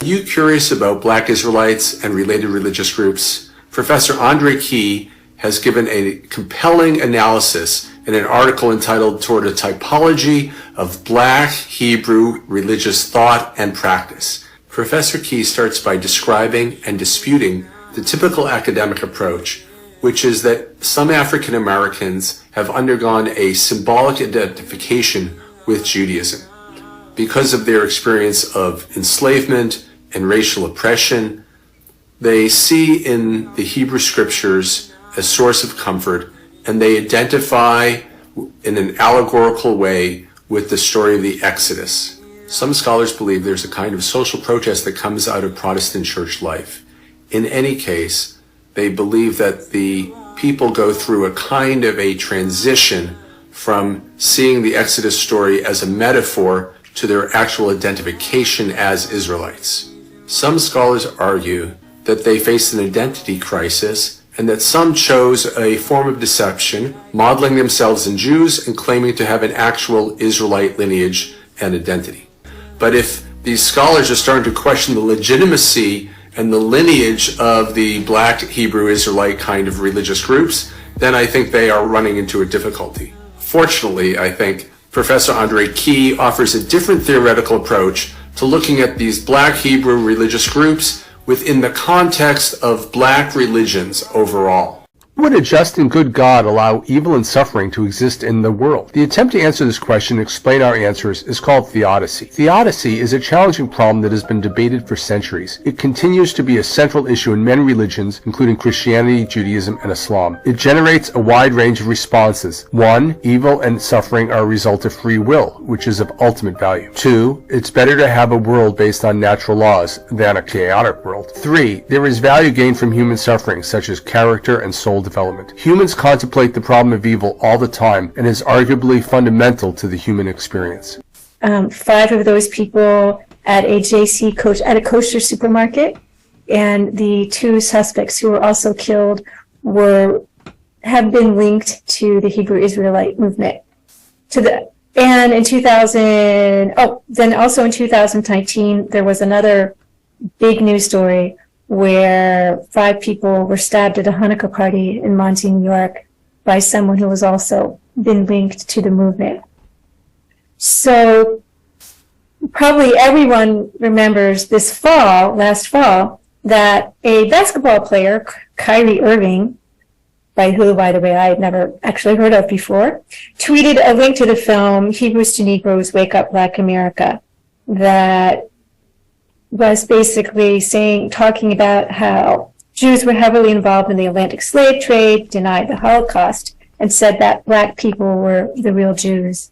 you curious about Black Israelites and related religious groups? Professor Andre Key has given a compelling analysis in an article entitled Toward a Typology of Black Hebrew Religious Thought and Practice. Professor Key starts by describing and disputing the typical academic approach, which is that some African Americans have undergone a symbolic identification with Judaism because of their experience of enslavement and racial oppression. They see in the Hebrew scriptures a source of comfort, and they identify in an allegorical way with the story of the Exodus. Some scholars believe there's a kind of social protest that comes out of Protestant church life. In any case, they believe that the people go through a kind of a transition from seeing the Exodus story as a metaphor to their actual identification as Israelites. Some scholars argue that they face an identity crisis and that some chose a form of deception, modeling themselves in Jews and claiming to have an actual Israelite lineage and identity. But if these scholars are starting to question the legitimacy and the lineage of the Black Hebrew Israelite kind of religious groups, then I think they are running into a difficulty. Fortunately, I think Professor Andre Key offers a different theoretical approach to looking at these Black Hebrew religious groups within the context of Black religions overall. Would a just and good God allow evil and suffering to exist in the world? The attempt to answer this question and explain our answers is called theodicy. Theodicy is a challenging problem that has been debated for centuries. It continues to be a central issue in many religions, including Christianity, Judaism, and Islam. It generates a wide range of responses. 1. Evil and suffering are a result of free will, which is of ultimate value. 2. It's better to have a world based on natural laws than a chaotic world. 3. There is value gained from human suffering, such as character and soul development. Humans contemplate the problem of evil all the time and is arguably fundamental to the human experience. 5 of those people at at a kosher supermarket, and the 2 suspects who were also killed have been linked to the Hebrew Israelite movement. And in 2019, there was another big news story where 5 people were stabbed at a Hanukkah party in Monty, New York, by someone who was also been linked to the movement. So probably everyone remembers last fall, that a basketball player, Kyrie Irving, who, by the way, I had never actually heard of before, tweeted a link to the film Hebrews to Negroes, Wake Up Black America, that was basically talking about how Jews were heavily involved in the Atlantic slave trade, denied the Holocaust, and said that Black people were the real Jews.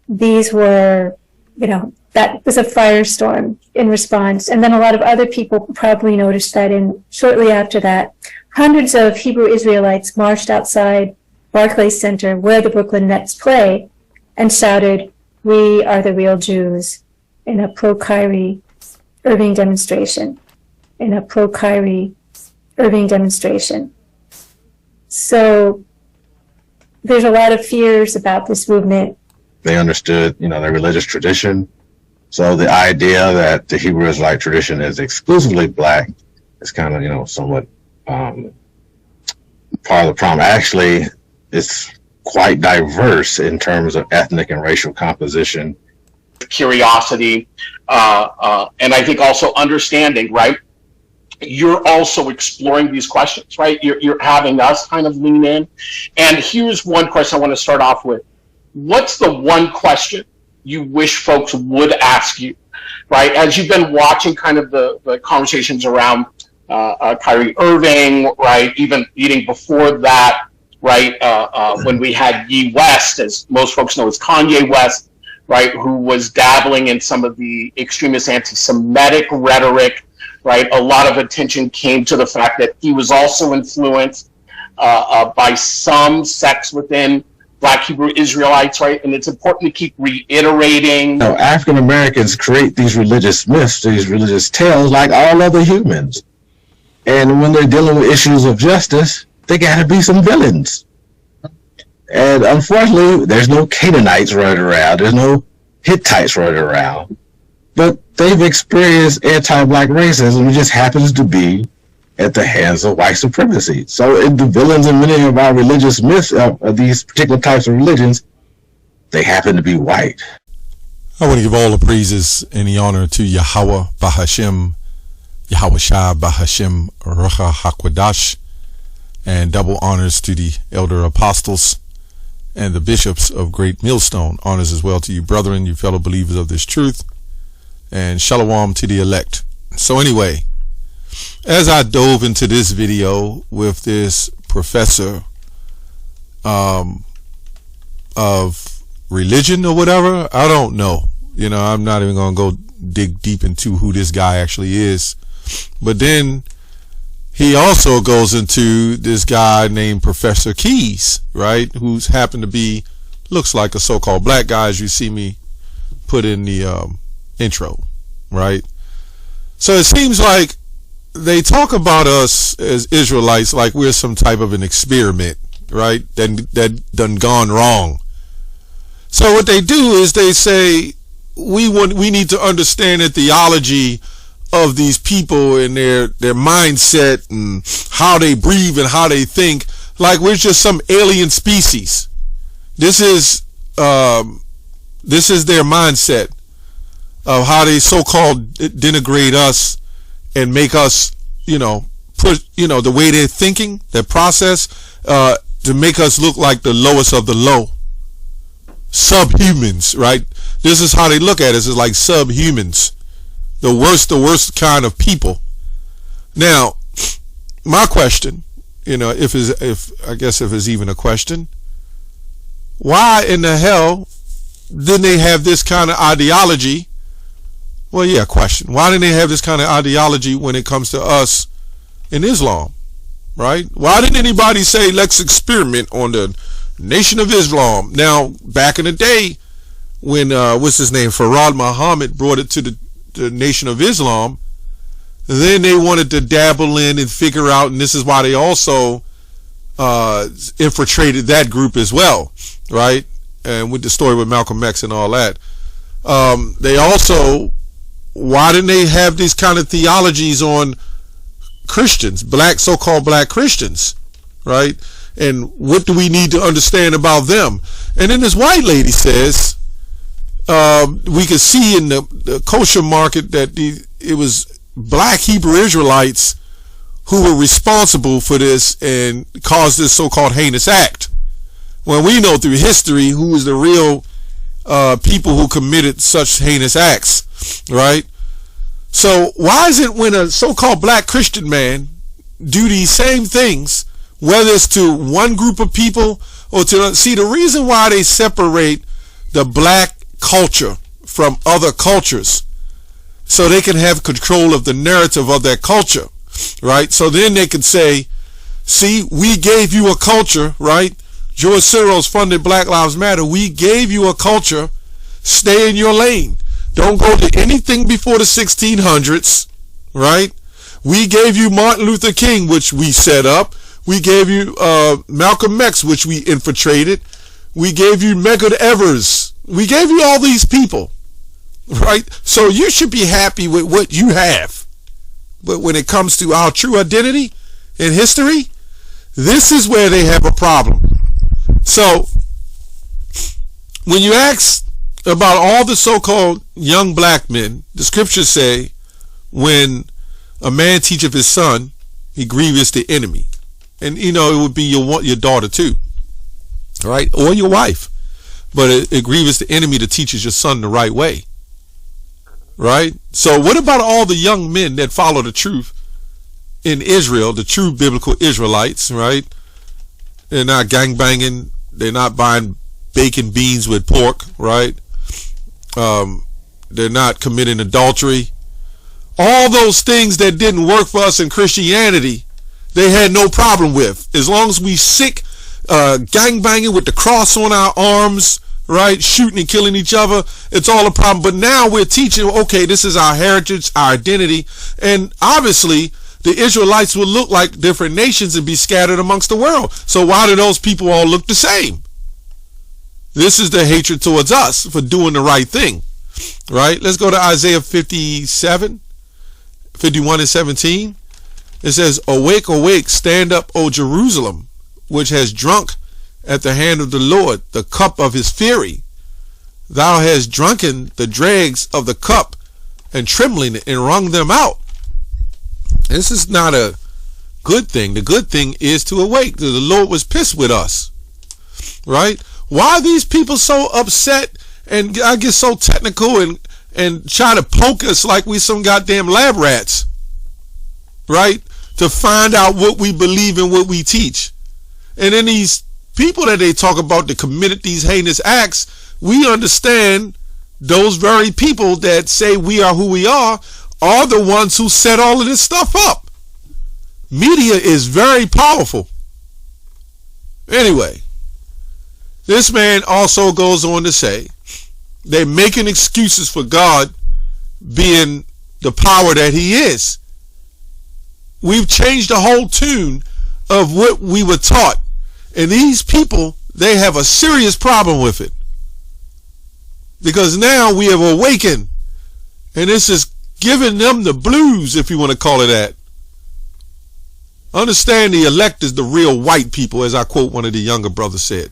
These were, that was a firestorm in response. And then a lot of other people probably noticed that shortly after that, hundreds of Hebrew Israelites marched outside Barclays Center, where the Brooklyn Nets play, and shouted, "We are the real Jews," in a pro-Kyrie Irving demonstration. So there's a lot of fears about this movement. They understood, their religious tradition. So the idea that the Hebrew Israelite tradition is exclusively Black is kind of, somewhat part of the problem. Actually, it's quite diverse in terms of ethnic and racial composition. Curiosity, and I think also understanding, right? You're also exploring these questions, right? You're having us kind of lean in. And here's one question I want to start off with. What's the one question you wish folks would ask you, right? As you've been watching kind of the conversations around Kyrie Irving, right? Even before that, right? When we had Ye West, as most folks know as Kanye West, right, who was dabbling in some of the extremist anti-Semitic rhetoric, right? A lot of attention came to the fact that he was also influenced by some sects within Black Hebrew Israelites, right? And it's important to keep reiterating. African Americans create these religious myths, these religious tales, like all other humans. And when they're dealing with issues of justice, they gotta be some villains. And unfortunately, there's no Canaanites running around. There's no Hittites running around. But they've experienced anti-black racism. It just happens to be at the hands of white supremacy. So the villains in many of our religious myths of these particular types of religions, they happen to be white. I want to give all the praises and the honor to Yahweh Bahashem, Yahweh Shah Bahashem Ruach HaKodesh, and double honors to the elder apostles and the bishops of Great Millstone. Honors as well to you, brethren, you fellow believers of this truth, and shalom to the elect. So anyway, as I dove into this video with this professor of religion or whatever, I don't know. You know, I'm not even going to go dig deep into who this guy actually is. But then he also goes into this guy named Professor Keys, right? Who's happened to be, looks like a so-called black guy, as you see me put in the intro, right? So it seems like they talk about us as Israelites like we're some type of an experiment, right? That done gone wrong. So what they do is they say we need to understand the theology of these people and their mindset and how they breathe and how they think, like we're just some alien species. This is their mindset of how they so-called denigrate us and make us, the way they're thinking, their process, to make us look like the lowest of the low. Subhumans, right? This is how they look at us, as like subhumans. The worst kind of people. Now, my question, if it's even a question, why in the hell didn't they have this kind of ideology? Well, yeah, question. Why didn't they have this kind of ideology when it comes to us in Islam, right? Why didn't anybody say, let's experiment on the Nation of Islam? Now, back in the day, when, what's his name, Farad Muhammad brought it to the Nation of Islam, then they wanted to dabble in and figure out, and this is why they also infiltrated that group as well, right? And with the story with Malcolm X and all that. They also, why didn't they have these kind of theologies on Christians, so-called black Christians, right? And what do we need to understand about them? And then this white lady says, we could see in the kosher market that it was black Hebrew Israelites who were responsible for this and caused this so-called heinous act. When we know through history who is the real people who committed such heinous acts, right? So why is it when a so-called black Christian man do these same things, whether it's to one group of people or to see the reason why they separate the black culture from other cultures so they can have control of the narrative of their culture, right? So then they can say, see, we gave you a culture, right? George Soros funded Black Lives Matter. We gave you a culture. Stay in your lane. Don't go to anything before the 1600s, right? We gave you Martin Luther King, which we set up. We gave you Malcolm X, which we infiltrated. We gave you Medgar Evers. We gave you all these people, right? So you should be happy with what you have. But when it comes to our true identity in history, this is where they have a problem. So when you ask about all the so-called young black men, the scriptures say when a man teacheth his son, he grieveth the enemy. And it would be your daughter too, right? Or your wife. But it grieves the enemy that teaches your son the right way, right? So what about all the young men that follow the truth in Israel, the true biblical Israelites, right? They're not gangbanging. They're not buying bacon beans with pork, right? They're not committing adultery. All those things that didn't work for us in Christianity, they had no problem with. As long as we sick, gangbanging with the cross on our arms, right? Shooting and killing each other. It's all a problem. But now we're teaching, okay, this is our heritage, our identity. And obviously the Israelites will look like different nations and be scattered amongst the world. So why do those people all look the same? This is the hatred towards us for doing the right thing. right? Let's go to Isaiah 51 and 17. It says, "Awake, awake, stand up, O Jerusalem, which has drunk at the hand of the Lord the cup of his fury. Thou hast drunken the dregs of the cup, and trembling and wrung them out." This is not a good thing. The good thing is to awake. The Lord was pissed with us, right? Why are these people so upset and I get so technical and try to poke us like we some goddamn lab rats, right? To find out what we believe and what we teach. And then these people that they talk about that committed these heinous acts, we understand those very people that say we are who we are the ones who set all of this stuff up. Media is very powerful. Anyway, this man also goes on to say they're making excuses for God being the power that he is. We've changed the whole tune of what we were taught. And these people, they have a serious problem with it. Because now we have awakened. And this is giving them the blues, if you want to call it that. Understand, the elect is the real white people, as I quote one of the younger brothers said.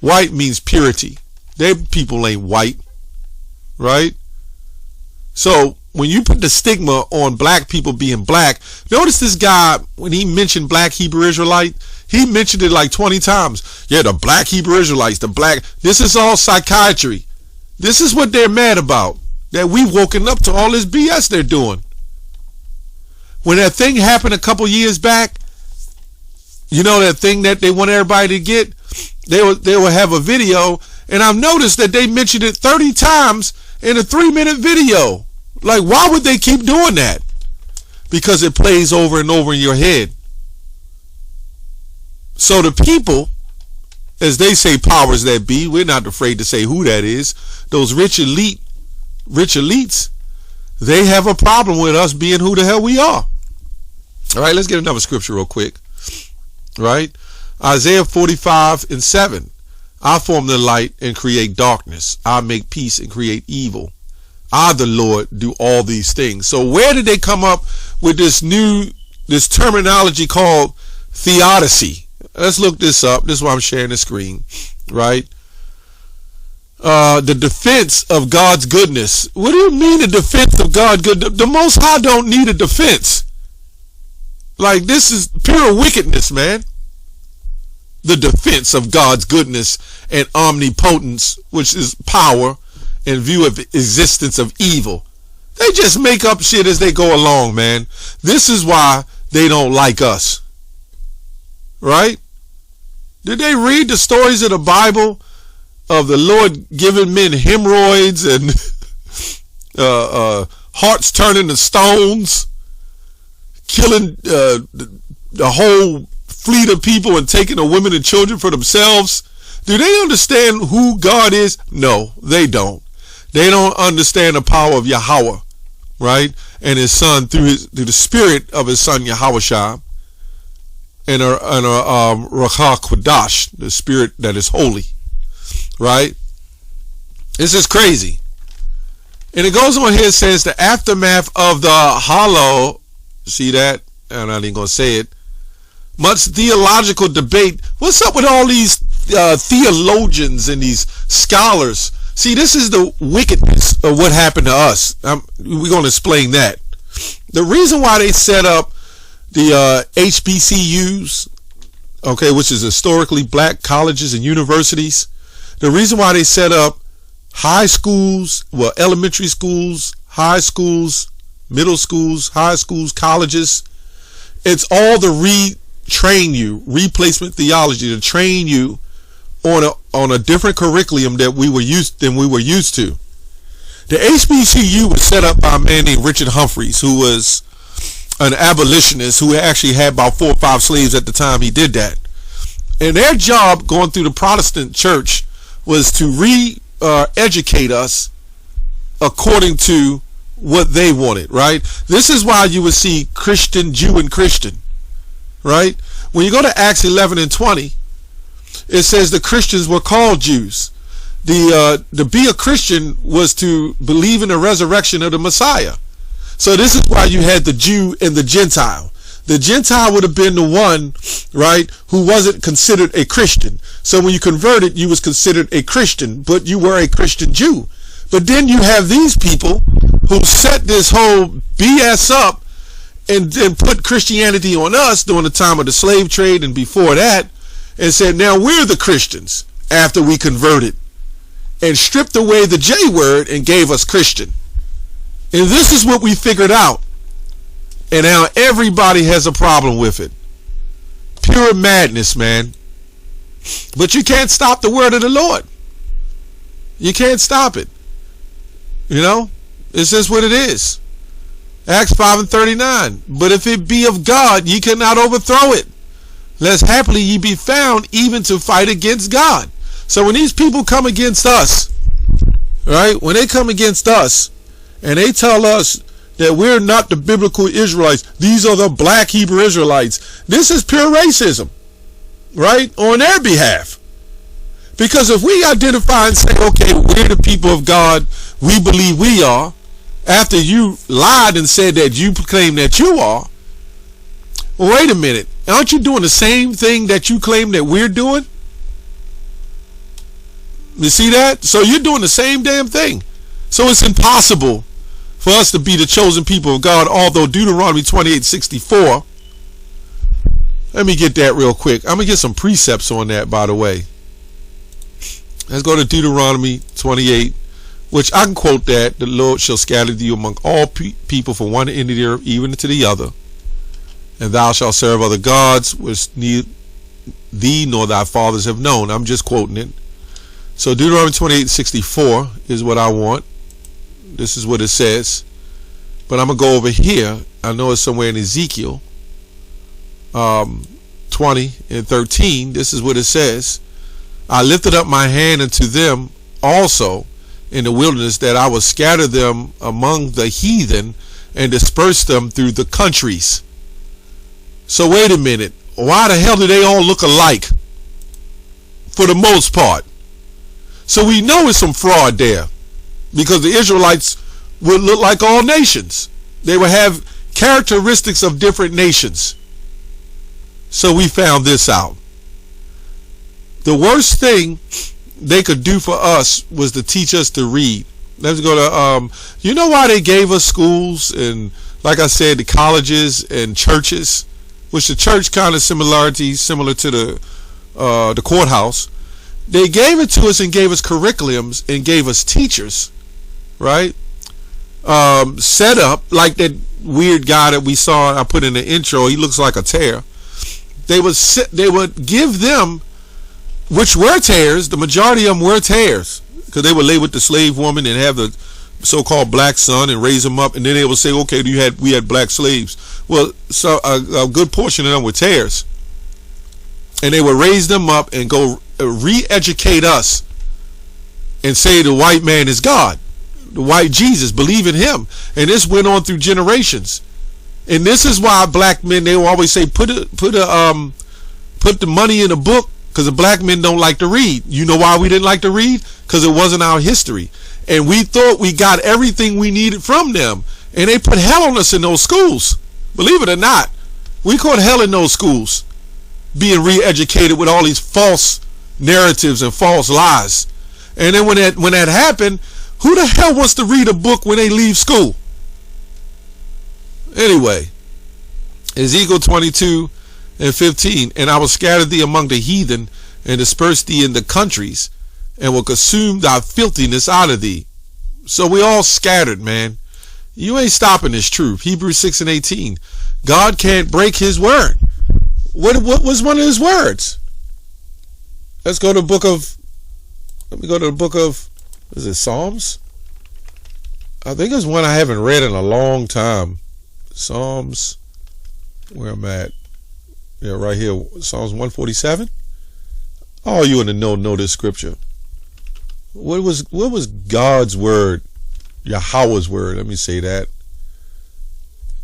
White means purity. Their people ain't white. Right? So when you put the stigma on black people being black, notice this guy, when he mentioned black Hebrew Israelite, he mentioned it like 20 times. Yeah, the black Hebrew Israelites, the black. This is all psychiatry. This is what they're mad about. That we've woken up to all this BS they're doing. When that thing happened a couple years back, you know, that thing that they want everybody to get, they will have a video, and I've noticed that they mentioned it 30 times in a 3-minute video. Like, why would they keep doing that? Because it plays over and over in your head. So the people, as they say, powers that be, we're not afraid to say who that is, those rich elites, they have a problem with us being who the hell we are. All right, let's get another scripture real quick. Right? Isaiah 45 and 7. I form the light and create darkness. I make peace and create evil. I, the Lord, do all these things. So where did they come up with this terminology called theodicy? Let's look this up. This is why I'm sharing the screen. Right? The defense of God's goodness. What do you mean the defense of God's goodness? The Most High don't need a defense. Like, this is pure wickedness, man. The defense of God's goodness and omnipotence, which is power in view of existence of evil. They just make up shit as they go along, man. This is why they don't like us. Right? Did they read the stories of the Bible of the Lord giving men hemorrhoids and hearts turning to stones, killing the whole fleet of people and taking the women and children for themselves? Do they understand who God is? No, they don't. They don't understand the power of Yahweh, right? And his son through the spirit of his son Yahushua and Ruach Kodash, the spirit that is holy, right? This is crazy. And it goes on here, it says the aftermath of the hollow, see that? I'm not even going to say it. Much theological debate. What's up with all these theologians and these scholars? See, this is the wickedness of what happened to us. We're going to explain that. The reason why they set up the HBCUs, okay, which is historically black colleges and universities, the reason why they set up high schools, well, elementary schools, high schools, middle schools, high schools, colleges, it's all to retrain you, replacement theology, to train you on a different curriculum that we were used to. The HBCU was set up by a man named Richard Humphreys, who was an abolitionist who actually had about 4 or 5 slaves at the time he did that. And their job going through the Protestant church was to educate us according to what they wanted, right? This is why you would see Christian, Jew, and Christian, right? When you go to Acts 11 and 20, it says the Christians were called Jews. to be a Christian was to believe in the resurrection of the Messiah. So this is why you had the Jew and the Gentile. The Gentile would have been the one, right, who wasn't considered a Christian. So when you converted, you was considered a Christian, but you were a Christian Jew. But then you have these people who set this whole BS up and put Christianity on us during the time of the slave trade and before that, and said, now we're the Christians after we converted, and stripped away the J word and gave us Christian. And this is what we figured out. And now everybody has a problem with it. Pure madness, man. But you can't stop the word of the Lord. You can't stop it. You know, it's just what it is. Acts 5:39. But if it be of God, ye cannot overthrow it, lest happily ye be found even to fight against God. So when these people come against us, right, when they come against us and they tell us that we're not the biblical Israelites, these are the black Hebrew Israelites, this is pure racism, right, on their behalf. Because if we identify and say, okay, we're the people of God, we believe we are, after you lied and said that you claim that you are, well, wait a minute, aren't you doing the same thing that you claim that we're doing? You see that? So you're doing the same damn thing. So it's impossible for us to be the chosen people of God, although Deuteronomy 28:64, let me get that real quick. I'm going to get some precepts on that, by the way. Let's go to Deuteronomy 28, which I can quote that. The Lord shall scatter thee among all people from one end of the earth, even to the other. And thou shalt serve other gods, which neither thee nor thy fathers have known. I'm just quoting it. So Deuteronomy 28:64 is what I want. This is what it says. But I'm going to go over here. I know it's somewhere in Ezekiel 20:13. This is what it says. I lifted up my hand unto them also in the wilderness, that I would scatter them among the heathen and disperse them through the countries. So wait a minute. Why the hell do they all look alike? For the most part. So we know it's some fraud there, because the Israelites would look like all nations. They would have characteristics of different nations. So we found this out. The worst thing they could do for us was to teach us to read. Let's go to, you know why they gave us schools and, like I said, the colleges and churches, which the church kind of similar to the courthouse. They gave it to us and gave us curriculums and gave us teachers, right? Set up like that weird guy that we saw. I put in the intro. He looks like a tear. They would give them, which were tares. The majority of them were tares, because they would lay with the slave woman and have the so-called black son and raise them up, and then they would say, okay, we had black slaves. Well, so a good portion of them were tares, and they would raise them up and go re-educate us and say the white man is God, the white Jesus, believe in him. And this went on through generations. And this is why black men, they will always say, put the money in a book, because the black men don't like to read. You know why we didn't like to read? Because it wasn't our history, and we thought we got everything we needed from them, and they put hell on us in those schools. Believe it or not, we caught hell in those schools, being re-educated with all these false narratives and false lies. And then when that happened, who the hell wants to read a book when they leave school? Anyway, Ezekiel 22:15, and I will scatter thee among the heathen and disperse thee in the countries, and will consume thy filthiness out of thee. So we all scattered, man. You ain't stopping this truth. Hebrews 6:18. God can't break his word. What was one of his words? Let me go to the book of, is it Psalms? I think it's one I haven't read in a long time. Psalms, where I'm at. Yeah, right here, Psalms 147. All you in the know this scripture. What was God's word? Yahweh's word. Let me say that.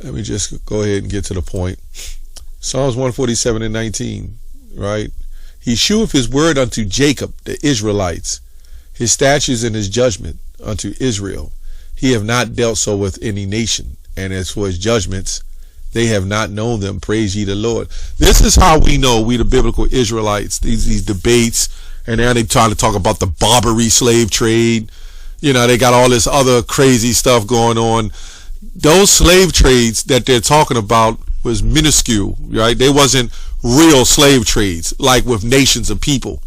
Let me just go ahead and get to the point. Psalms 147:19, right? He sheweth his word unto Jacob, the Israelites, his statutes and his judgment unto Israel. He have not dealt so with any nation. And as for his judgments, they have not known them. Praise ye the Lord. This is how we know, we the biblical Israelites, these debates, and now they trying to talk about the Barbary slave trade. You know, they got all this other crazy stuff going on. Those slave trades that they're talking about was minuscule, right? They wasn't real slave trades like with nations of people.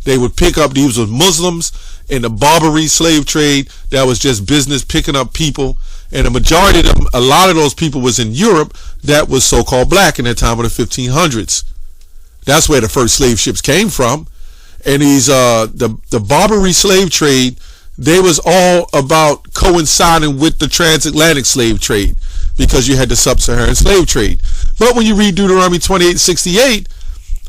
They would pick up, these was Muslims in the Barbary slave trade. That was just business picking up people. And the majority of them, a lot of those people was in Europe that was so-called black in the time of the 1500s. That's where the first slave ships came from. And these, the Barbary slave trade, they was all about coinciding with the transatlantic slave trade because you had the sub-Saharan slave trade. But when you read Deuteronomy 28:68,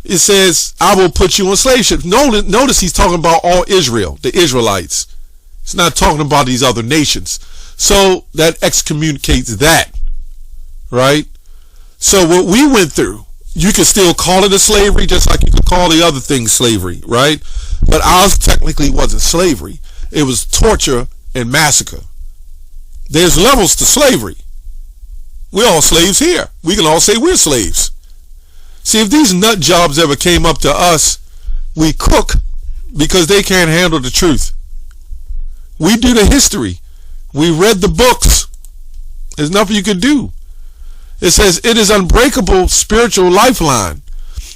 it says, I will put you on slave ships. Notice he's talking about all Israel, the Israelites. He's not talking about these other nations. So that excommunicates that, right? So what we went through, you can still call it a slavery just like you could call the other things slavery, right? But ours technically wasn't slavery. It was torture and massacre. There's levels to slavery. We're all slaves here. We can all say we're slaves. See, if these nut jobs ever came up to us, we cook because they can't handle the truth. We do the history. We read the books. There's nothing you can do. It says it is unbreakable spiritual lifeline,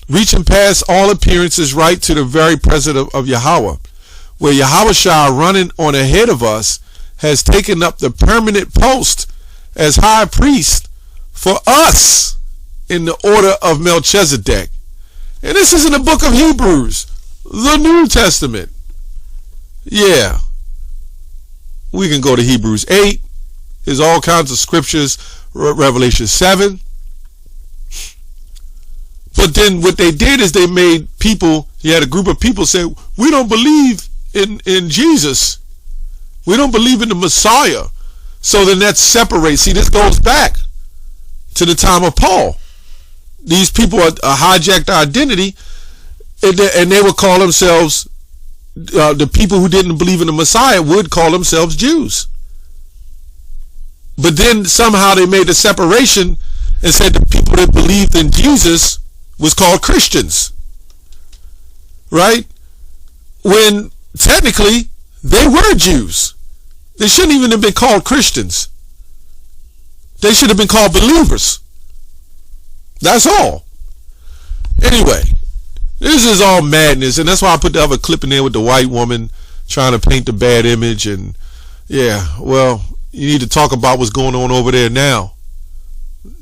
reaching past all appearances right to the very presence of Yahweh, where Yahweh Shah running on ahead of us has taken up the permanent post as high priest for us in the order of Melchizedek. And this is in the book of Hebrews, the New Testament. Yeah. We can go to Hebrews 8. There's all kinds of scriptures, Revelation 7. But then what they did is they made people, you had a group of people say, we don't believe in Jesus. We don't believe in the Messiah. So then that separates. See, this goes back to the time of Paul. These people are hijacked identity, and they would call themselves, the people who didn't believe in the Messiah would call themselves Jews. But then somehow they made a separation and said the people that believed in Jesus was called Christians. Right? When technically they were Jews. They shouldn't even have been called Christians. They should have been called believers. That's all. Anyway, this is all madness, and that's why I put the other clip in there with the white woman trying to paint the bad image. And yeah, well, you need to talk about what's going on over there now.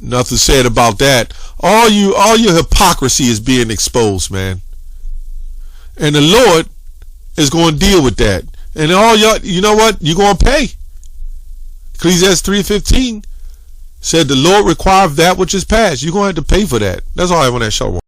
Nothing said about that. All your hypocrisy is being exposed, man. And the Lord is going to deal with that. And all y'all, you know what? You're going to pay. Ecclesiastes 3:15 said the Lord requires that which is past. You're going to have to pay for that. That's all I have on that show.